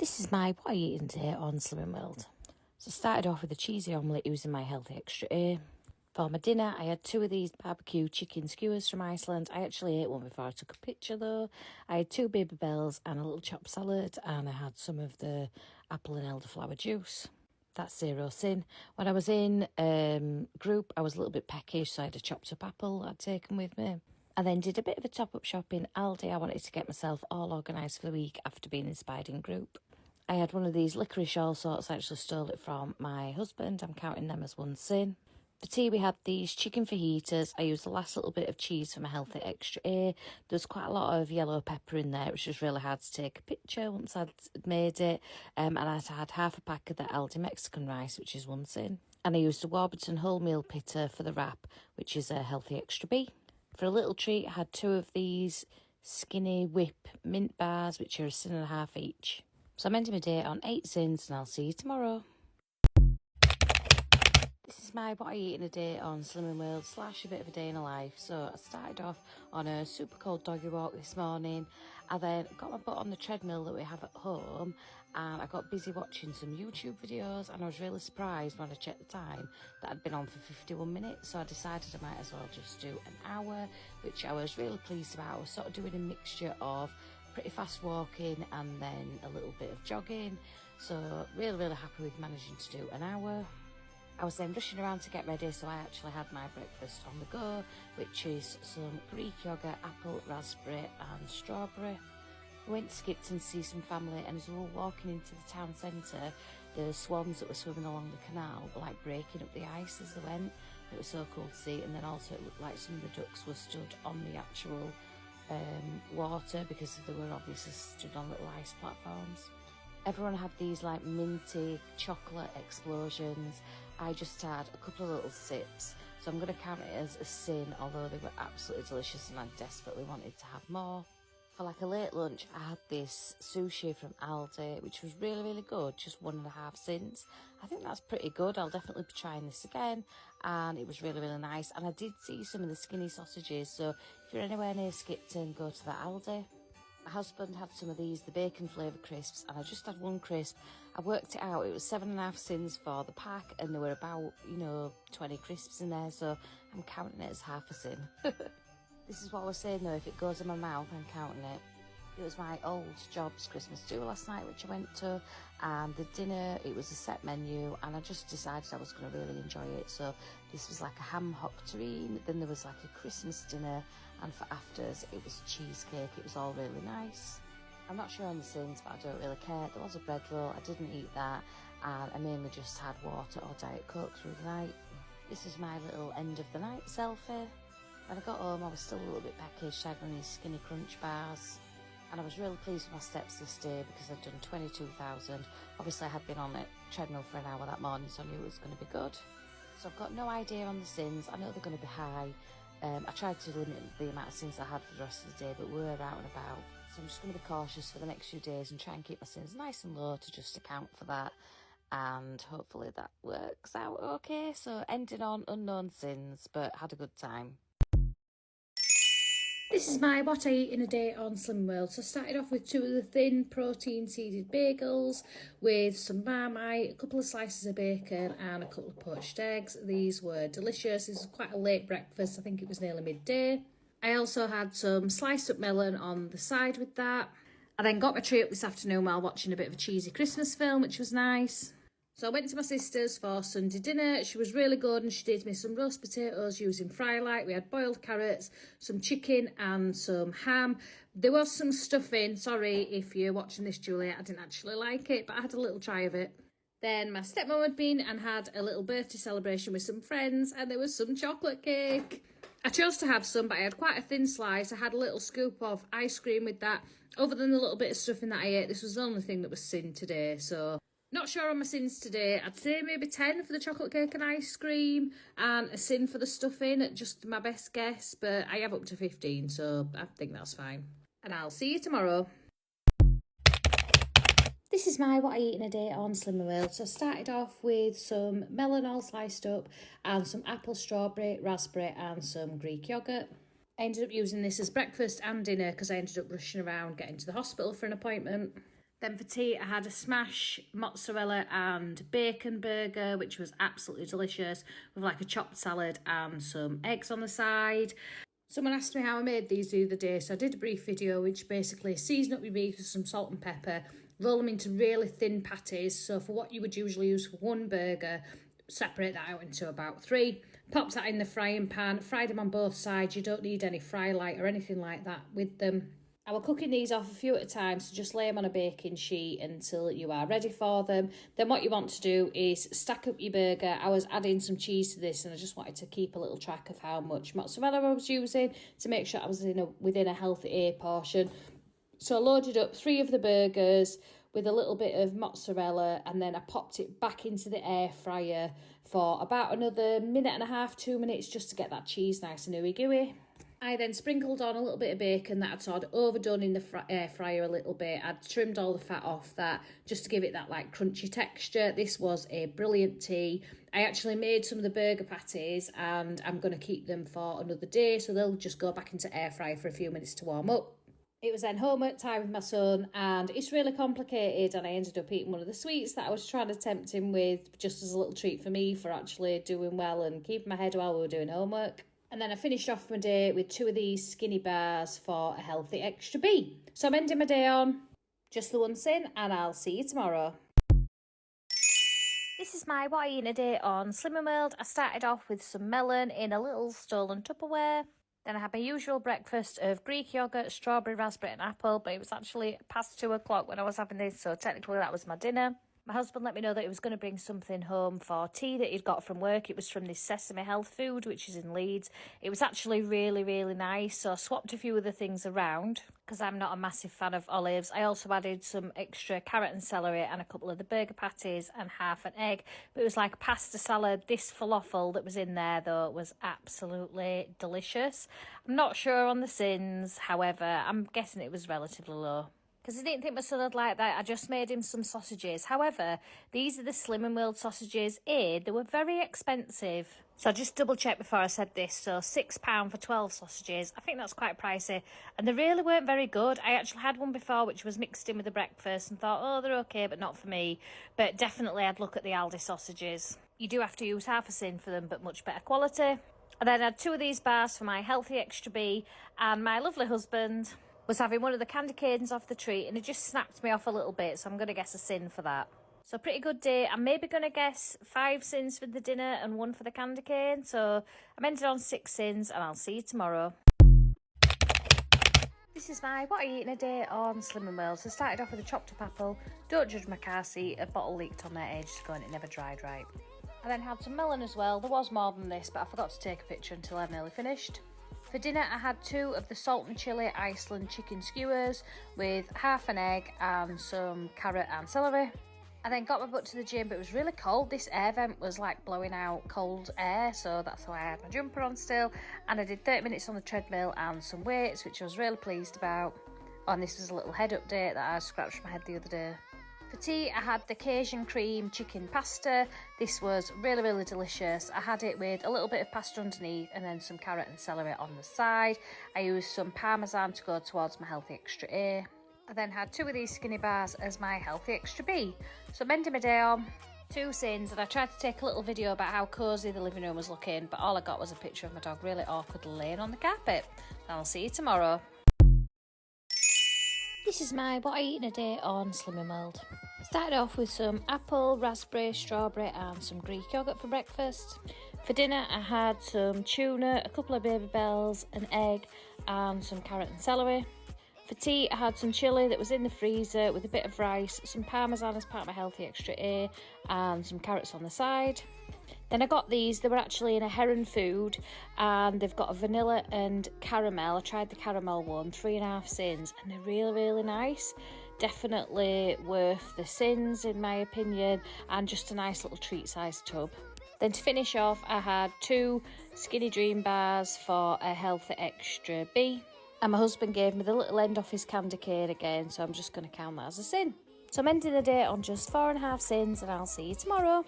This is my what I eating today on Slimming World. So I started off with a cheesy omelette using my Healthy Extra A. For my dinner, I had 2 of these barbecue chicken skewers from Iceland. I actually ate one before I took a picture though. I had 2 baby bells and a little chopped salad, and I had some of the apple and elderflower juice. That's zero sin. When I was in group, I was a little bit peckish, so I had a chopped up apple I'd taken with me. I then did a bit of a top-up shop in Aldi. I wanted to get myself all organised for the week after being inspired in group. I had one of these licorice all sorts. I actually stole it from my husband. I'm counting them as one sin. For tea, we had these chicken fajitas. I used the last little bit of cheese for my Healthy Extra A. There's quite a lot of yellow pepper in there. It was just really hard to take a picture once I'd made it. And I'd had half a pack of the Aldi Mexican rice, which is one sin. And I used a Warburton wholemeal pitta for the wrap, which is a Healthy Extra B. For a little treat, I had 2 of these Skinny Whip mint bars, which are a sin and a half each. So I'm ending my day on 8 sins, and I'll see you tomorrow. This is my what I eat in a day on Slimming World / a bit of a day in a life. So I started off on a super cold doggy walk this morning. I then got my butt on the treadmill that we have at home, and I got busy watching some YouTube videos, and I was really surprised when I checked the time that I'd been on for 51 minutes. So I decided I might as well just do an hour, which I was really pleased about. I was sort of doing a mixture of pretty fast walking and then a little bit of jogging. So really happy with managing to do an hour. I was then rushing around to get ready, so I actually had my breakfast on the go, which is some Greek yogurt, apple, raspberry and strawberry. We went to Skipton to see some family, and as we were walking into the town centre, the swans that were swimming along the canal were like breaking up the ice as they went. It was so cool to see, and then also it looked like some of the ducks were stood on the actual water because they were obviously stood on little ice platforms. Everyone had these like minty chocolate explosions. I just had a couple of little sips, so I'm going to count it as a sin, although they were absolutely delicious and I desperately wanted to have more. For like a late lunch, I had this sushi from Aldi, which was really good, just 1.5 sins. I think that's pretty good. I'll definitely be trying this again, and it was really nice. And I did see some of the skinny sausages, so if you're anywhere near Skipton, go to the Aldi. My husband had some of these, the bacon flavour crisps, and I just had 1 crisp. I worked it out, it was 7.5 sins for the pack, and there were about, 20 crisps in there, so I'm counting it as half a sin. This is what I was saying though, if it goes in my mouth, I'm counting it. It was my old job's Christmas do last night, which I went to, and the dinner, it was a set menu, and I just decided I was going to really enjoy it. So this was like a ham hock terrine, then there was like a Christmas dinner, and for afters it was cheesecake. It was all really nice. I'm not sure on the sins, but I don't really care. There was a bread roll, I didn't eat that, and I mainly just had water or Diet Coke through the night. This is my little end of the night selfie. When I got home, I was still a little bit peckish. I had one of these Skinny Crunch bars, and I was really pleased with my steps this day because I'd done 22,000. Obviously I had been on a treadmill for an hour that morning, so I knew it was going to be good. So I've got no idea on the sins. I know they're going to be high. I tried to limit the amount of sins I had for the rest of the day, but we're out and about. So I'm just going to be cautious for the next few days and try and keep my sins nice and low to just account for that. And hopefully that works out okay. So ending on unknown sins, but had a good time. This is my what I eat in a day on Slimming World. So I started off with 2 of the thin protein seeded bagels with some Marmite, a couple of slices of bacon and a couple of poached eggs. These were delicious. This was quite a late breakfast. I think it was nearly midday. I also had some sliced up melon on the side with that. I then got my treat up this afternoon while watching a bit of a cheesy Christmas film, which was nice. So I went to my sister's for Sunday dinner. She was really good, and she did me some roast potatoes using Frylight. We had boiled carrots, some chicken and some ham. There was some stuffing. Sorry if you're watching this, Julia, I didn't actually like it, but I had a little try of it. Then my stepmom had been and had a little birthday celebration with some friends, and there was some chocolate cake. I chose to have some, but I had quite a thin slice. I had a little scoop of ice cream with that. Other than the little bit of stuffing that I ate, this was the only thing that was sin today, so not sure on my sins today. I'd say maybe 10 for the chocolate cake and ice cream, and a sin for the stuffing, just my best guess, but I have up to 15, so I think that's fine. And I'll see you tomorrow. This is my what I eat in a day on Slimming World. So I started off with some melon all sliced up and some apple, strawberry, raspberry and some Greek yogurt. I ended up using this as breakfast and dinner because I ended up rushing around getting to the hospital for an appointment. Then for tea, I had a smash mozzarella and bacon burger, which was absolutely delicious, with like a chopped salad and some eggs on the side. Someone asked me how I made these the other day, so I did a brief video which basically season up your beef with some salt and pepper, roll them into really thin patties. So for what you would usually use for one burger, separate that out into about 3. Pop that in the frying pan, fry them on both sides. You don't need any fry light or anything like that with them. I was cooking these off a few at a time, so just lay them on a baking sheet until you are ready for them. Then what you want to do is stack up your burger. I was adding some cheese to this and I just wanted to keep a little track of how much mozzarella I was using to make sure I was within a healthy A portion. So I loaded up 3 of the burgers with a little bit of mozzarella, and then I popped it back into the air fryer for about another 1.5 minutes, 2 minutes, just to get that cheese nice and ooey gooey. I then sprinkled on a little bit of bacon that I'd sort of overdone in the air fryer a little bit. I'd trimmed all the fat off that just to give it that like crunchy texture. This was a brilliant tea. I actually made some of the burger patties and I'm going to keep them for another day, so they'll just go back into air fryer for a few minutes to warm up. It was then homework time with my son, and it's really complicated, and I ended up eating one of the sweets that I was trying to tempt him with just as a little treat for me for actually doing well and keeping my head while we were doing homework. And then I finished off my day with 2 of these skinny bars for a healthy extra B. So I'm ending my day on just the one sin, and I'll see you tomorrow. This is my what I eat in a day on Slimming World. I started off with some melon in a little stolen Tupperware. Then I had my usual breakfast of Greek yoghurt, strawberry, raspberry and apple, but it was actually past 2 o'clock when I was having this, so technically that was my dinner. My husband let me know that he was going to bring something home for tea that he'd got from work. It was from this Sesame Health Food, which is in Leeds. It was actually really, really nice, so I swapped a few of the things around because I'm not a massive fan of olives. I also added some extra carrot and celery and a couple of the burger patties and half an egg. But it was like pasta salad. This falafel that was in there, though, was absolutely delicious. I'm not sure on the sins, however, I'm guessing it was relatively low. Because I didn't think my son would like that, I just made him some sausages. However, these are the Slimming World sausages. They were very expensive. So I just double checked before I said this. So £6 for 12 sausages. I think that's quite pricey. And they really weren't very good. I actually had one before which was mixed in with the breakfast and thought, oh, they're okay, but not for me. But definitely I'd look at the Aldi sausages. You do have to use half a sin for them, but much better quality. And then I had 2 of these bars for my healthy extra B, and my lovely husband was having one of the candy canes off the treat, and it just snapped me off a little bit, so I'm going to guess a sin for that. So pretty good day. I'm maybe going to guess 5 sins for the dinner and 1 for the candy cane, so I'm ended on 6 sins, and I'll see you tomorrow. This is my what I eat in a day on Slimming World. So I started off with a chopped up apple. Don't judge my car seat, a bottle leaked on their edge to go and it never dried right. I then had some melon as well. There was more than this, but I forgot to take a picture until I nearly finished. For dinner, I had 2 of the salt and chilli Iceland chicken skewers with half an egg and some carrot and celery. I then got my butt to the gym, but it was really cold. This air vent was like blowing out cold air, so that's why I had my jumper on still. And I did 30 minutes on the treadmill and some weights, which I was really pleased about. Oh, and this was a little head update that I scratched my head the other day. For tea, I had the Cajun cream chicken pasta. This was really, really delicious. I had it with a little bit of pasta underneath and then some carrot and celery on the side. I used some parmesan to go towards my healthy extra A. I then had 2 of these skinny bars as my healthy extra B. So I'm ending my day on 2 sins, and I tried to take a little video about how cosy the living room was looking, but all I got was a picture of my dog really awkwardly laying on the carpet. I'll see you tomorrow. This is my what I eat in a day on Slimming World. Started off with some apple, raspberry, strawberry and some Greek yoghurt for breakfast. For dinner I had some tuna, a couple of baby bells, an egg and some carrot and celery. For tea I had some chilli that was in the freezer with a bit of rice, some parmesan as part of my healthy extra A and some carrots on the side. Then I got these, they were actually in a Heron Food, and they've got a vanilla and caramel. I tried the caramel one, 3.5 sins, and they're really, really nice. Definitely worth the sins in my opinion, and just a nice little treat-sized tub. Then to finish off, I had 2 Skinny Dream bars for a healthy extra B. And my husband gave me the little end off his candy cane again, so I'm just going to count that as a sin. So I'm ending the day on just 4.5 sins, and I'll see you tomorrow.